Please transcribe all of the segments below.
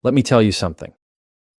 Let me tell you something.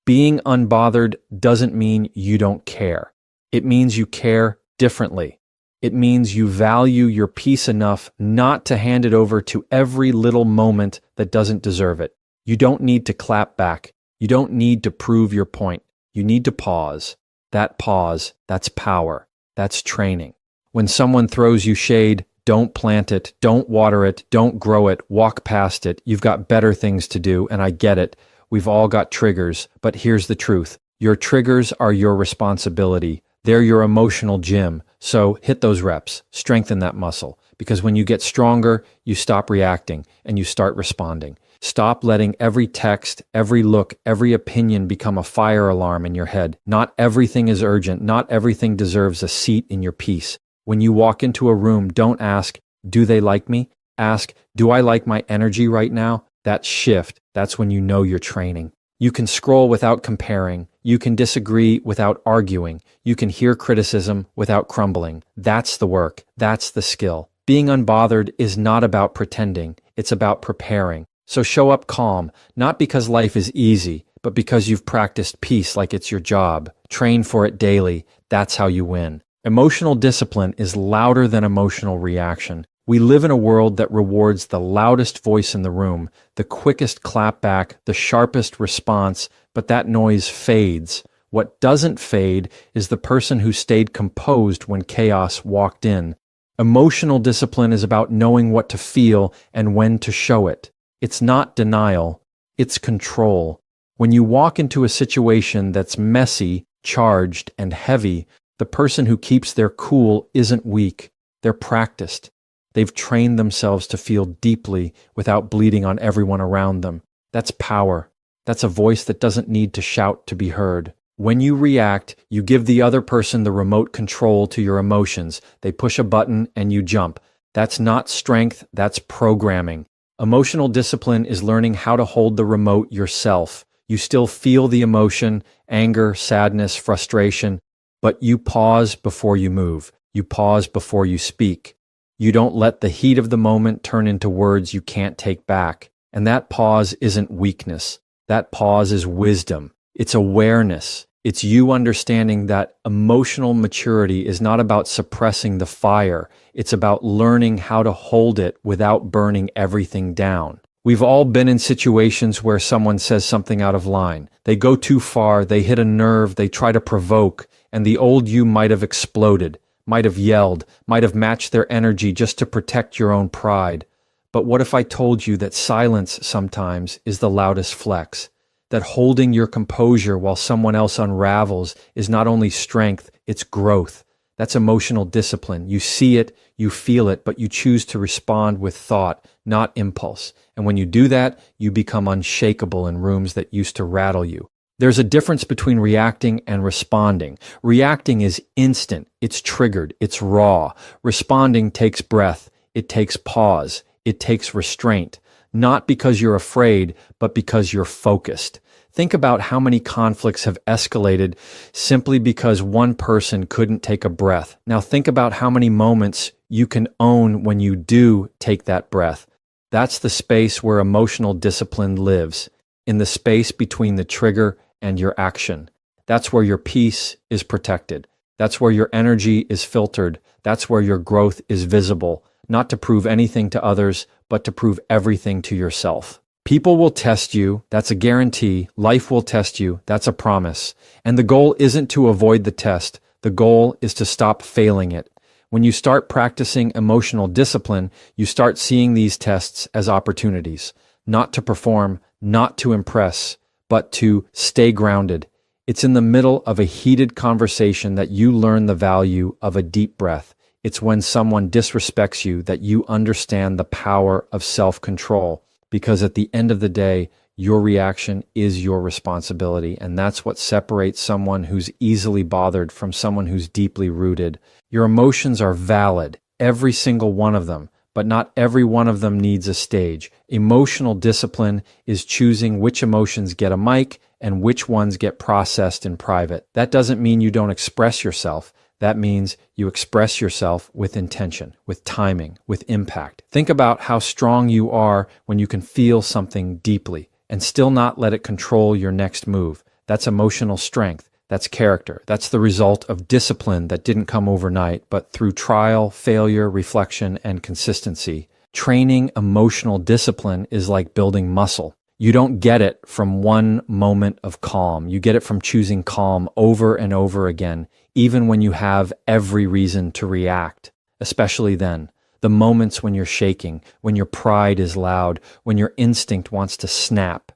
Being unbothered doesn't mean you don't care. It means you care differently. It means you value your peace enough not to hand it over to every little moment that doesn't deserve it. You don't need to clap back. You don't need to prove your point. You need to pause. That pause, that's power. That's training. When someone throws you shade, don't plant it, don't water it, don't grow it, walk past it. You've got better things to do, and I get it. We've all got triggers, but here's the truth. Your triggers are your responsibility. They're your emotional gym. So hit those reps, strengthen that muscle, because when you get stronger, you stop reacting and you start responding. Stop letting every text, every look, every opinion become a fire alarm in your head. Not everything is urgent. Not everything deserves a seat in your peace. When you walk into a room, don't ask, do they like me? Ask, do I like my energy right now? That shift, that's when you know you're training. You can scroll without comparing. You can disagree without arguing. You can hear criticism without crumbling. That's the work. That's the skill. Being unbothered is not about pretending. It's about preparing. So show up calm, not because life is easy, but because you've practiced peace like it's your job. Train for it daily. That's how you win. Emotional discipline is louder than emotional reaction. We live in a world that rewards the loudest voice in the room, the quickest clapback, the sharpest response, but that noise fades. What doesn't fade is the person who stayed composed when chaos walked in. Emotional discipline is about knowing what to feel and when to show it. It's not denial, it's control. When you walk into a situation that's messy, charged, and heavy, the person who keeps their cool isn't weak. They're practiced. They've trained themselves to feel deeply without bleeding on everyone around them. That's power. That's a voice that doesn't need to shout to be heard. When you react, you give the other person the remote control to your emotions. They push a button and you jump. That's not strength, that's programming. Emotional discipline is learning how to hold the remote yourself. You still feel the emotion, anger, sadness, frustration, but you pause before you move. You pause before you speak. You don't let the heat of the moment turn into words you can't take back. And that pause isn't weakness. That pause is wisdom. It's awareness. It's you understanding that emotional maturity is not about suppressing the fire. It's about learning how to hold it without burning everything down. We've all been in situations where someone says something out of line. They go too far, they hit a nerve, they try to provoke, and the old you might have exploded, might have yelled, might have matched their energy just to protect your own pride. But what if I told you that silence sometimes is the loudest flex? That holding your composure while someone else unravels is not only strength, it's growth. That's emotional discipline. You see it, you feel it, but you choose to respond with thought, not impulse. And when you do that, you become unshakable in rooms that used to rattle you. There's a difference between reacting and responding. Reacting is instant, it's triggered, it's raw. Responding takes breath, it takes pause, it takes restraint. Not because you're afraid, but because you're focused. Think about how many conflicts have escalated simply because one person couldn't take a breath. Now think about how many moments you can own when you do take that breath. That's the space where emotional discipline lives, in the space between the trigger and your action. That's where your peace is protected. That's where your energy is filtered. That's where your growth is visible, not to prove anything to others, but to prove everything to yourself. People will test you, that's a guarantee. Life will test you, that's a promise. And the goal isn't to avoid the test. The goal is to stop failing it. When you start practicing emotional discipline, you start seeing these tests as opportunities, not to perform, not to impress, but to stay grounded. It's in the middle of a heated conversation that you learn the value of a deep breath. It's when someone disrespects you that you understand the power of self-control. Because at the end of the day, your reaction is your responsibility, and that's what separates someone who's easily bothered from someone who's deeply rooted. Your emotions are valid, every single one of them, but not every one of them needs a stage. Emotional discipline is choosing which emotions get a mic and which ones get processed in private. That doesn't mean you don't express yourself. That means you express yourself with intention, with timing, with impact. Think about how strong you are when you can feel something deeply. and still not let it control your next move. That's emotional strength. That's character. That's the result of discipline that didn't come overnight, but through trial, failure, reflection, and consistency. Training emotional discipline is like building muscle. You don't get it from one moment of calm. You get it from choosing calm over and over again, even when you have every reason to react, especially then. The moments when you're shaking, when your pride is loud, when your instinct wants to snap.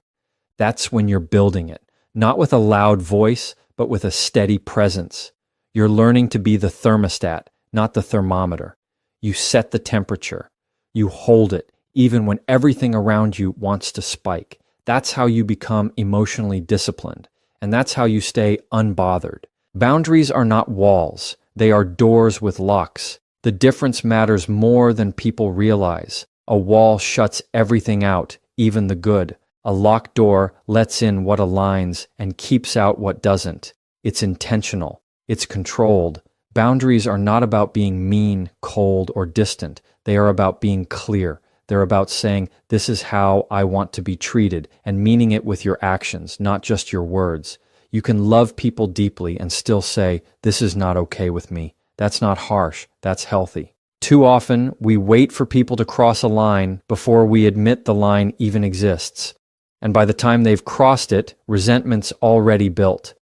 That's when you're building it, not with a loud voice, but with a steady presence. You're learning to be the thermostat, not the thermometer. You set the temperature. You hold it, even when everything around you wants to spike. That's how you become emotionally disciplined, and that's how you stay unbothered. Boundaries are not walls. They are doors with locks. The difference matters more than people realize. A wall shuts everything out, even the good. A locked door lets in what aligns and keeps out what doesn't. It's intentional. It's controlled. Boundaries are not about being mean, cold, or distant. They are about being clear. They're about saying, this is how I want to be treated, and meaning it with your actions, not just your words. You can love people deeply and still say, this is not okay with me. That's not harsh. That's healthy. Too often, we wait for people to cross a line before we admit the line even exists. And by the time they've crossed it, resentment's already built.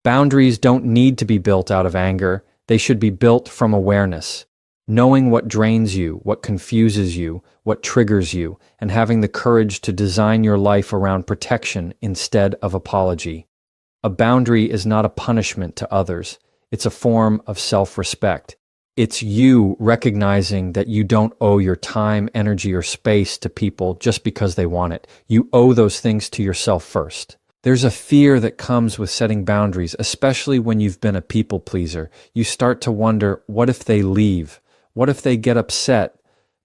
Boundaries don't need to be built out of anger. They should be built from awareness. Knowing what drains you, what confuses you, what triggers you, and having the courage to design your life around protection instead of apology. A boundary is not a punishment to others. It's a form of self-respect. It's you recognizing that you don't owe your time, energy, or space to people just because they want it. You owe those things to yourself first. There's a fear that comes with setting boundaries, especially when you've been a people pleaser. You start to wonder, what if they leave? What if they get upset?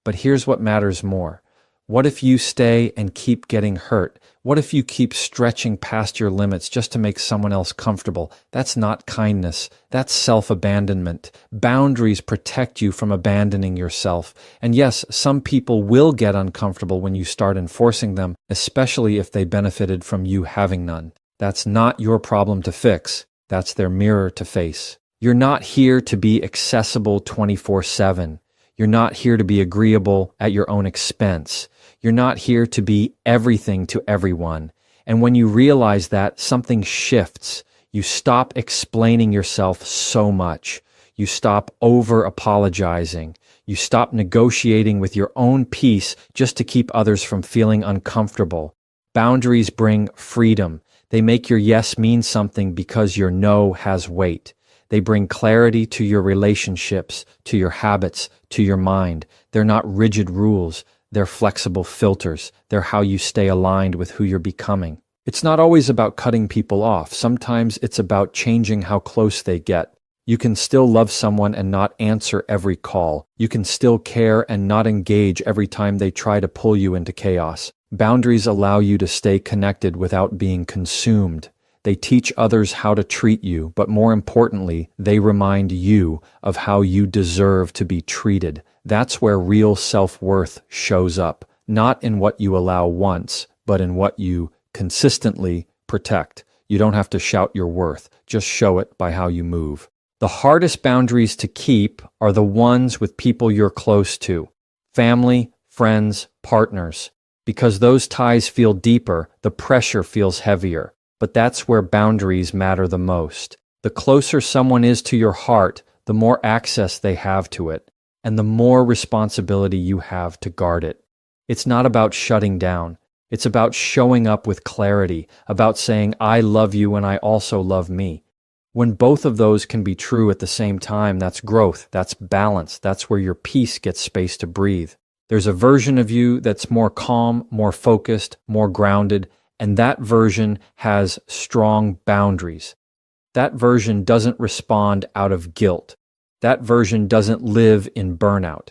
But here's what matters more. What if you stay and keep getting hurt? What if you keep stretching past your limits just to make someone else comfortable? That's not kindness. That's self-abandonment. Boundaries protect you from abandoning yourself. And yes, some people will get uncomfortable when you start enforcing them, especially if they benefited from you having none. That's not your problem to fix. That's their mirror to face. You're not here to be accessible 24/7. You're not here to be agreeable at your own expense. You're not here to be everything to everyone. And when you realize that, something shifts. You stop explaining yourself so much. You stop over-apologizing. You stop negotiating with your own peace just to keep others from feeling uncomfortable. Boundaries bring freedom. They make your yes mean something because your no has weight. They bring clarity to your relationships, to your habits, to your mind. They're not rigid rules. They're flexible filters. They're how you stay aligned with who you're becoming. It's not always about cutting people off. Sometimes it's about changing how close they get. You can still love someone and not answer every call. You can still care and not engage every time they try to pull you into chaos. Boundaries allow you to stay connected without being consumed. They teach others how to treat you, but more importantly, they remind you of how you deserve to be treated. That's where real self-worth shows up, not in what you allow once, but in what you consistently protect. You don't have to shout your worth, just show it by how you move. The hardest boundaries to keep are the ones with people you're close to. Family, friends, partners. Because those ties feel deeper, the pressure feels heavier. But that's where boundaries matter the most. The closer someone is to your heart, the more access they have to it, and the more responsibility you have to guard it. It's not about shutting down. It's about showing up with clarity, about saying, I love you and I also love me. When both of those can be true at the same time, that's growth, that's balance, that's where your peace gets space to breathe. There's a version of you that's more calm, more focused, more grounded, and that version has strong boundaries. That version doesn't respond out of guilt. That version doesn't live in burnout.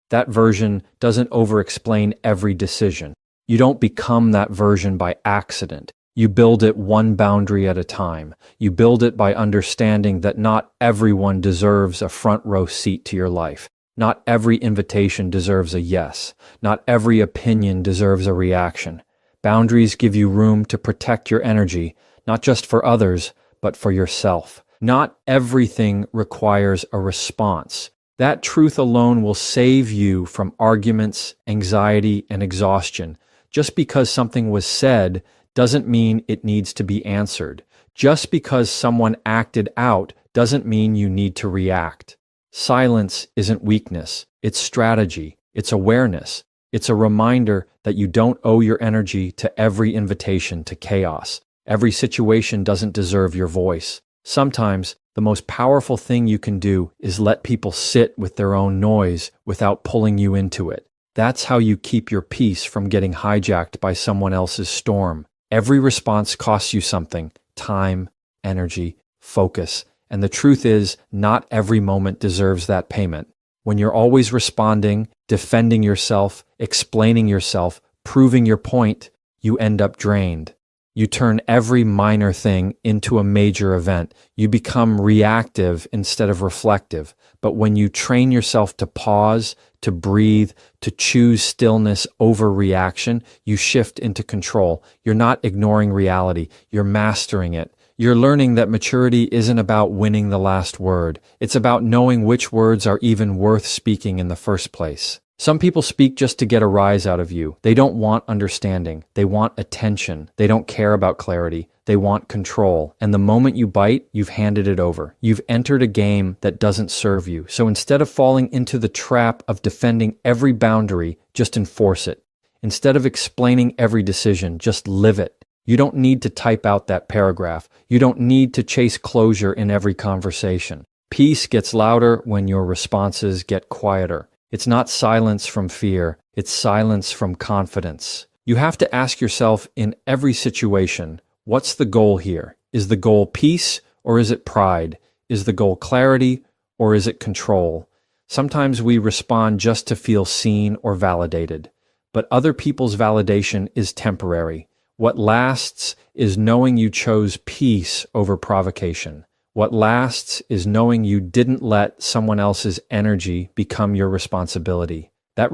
That version doesn't over-explain every decision. You don't become that version by accident. You build it one boundary at a time. You build it by understanding that not everyone deserves a front row seat to your life. Not every invitation deserves a yes. Not every opinion deserves a reaction. Boundaries give you room to protect your energy, not just for others, but for yourself. Not everything requires a response. That truth alone will save you from arguments, anxiety, and exhaustion. Just because something was said doesn't mean it needs to be answered. Just because someone acted out doesn't mean you need to react. Silence isn't weakness. It's strategy. It's awareness. It's a reminder that you don't owe your energy to every invitation to chaos. Every situation doesn't deserve your voice. Sometimes, the most powerful thing you can do is let people sit with their own noise without pulling you into it. That's how you keep your peace from getting hijacked by someone else's storm. Every response costs you something: time, energy, focus. And the truth is, not every moment deserves that payment. When you're always responding, defending yourself, explaining yourself, proving your point, you end up drained. You turn every minor thing into a major event. You become reactive instead of reflective. But when you train yourself to pause, to breathe, to choose stillness over reaction, you shift into control. You're not ignoring reality. You're mastering it. You're learning that maturity isn't about winning the last word. It's about knowing which words are even worth speaking in the first place. Some people speak just to get a rise out of you. They don't want understanding. They want attention. They don't care about clarity. They want control. And the moment you bite, you've handed it over. You've entered a game that doesn't serve you. So instead of falling into the trap of defending every boundary, just enforce it. Instead of explaining every decision, just live it. You don't need to type out that paragraph. You don't need to chase closure in every conversation. Peace gets louder when your responses get quieter. It's not silence from fear. It's silence from confidence. You have to ask yourself in every situation, what's the goal here? Is the goal peace or is it pride? Is the goal clarity or is it control? Sometimes we respond just to feel seen or validated, but other people's validation is temporary. What lasts is knowing you chose peace over provocation. What lasts is knowing you didn't let someone else's energy become your responsibility. That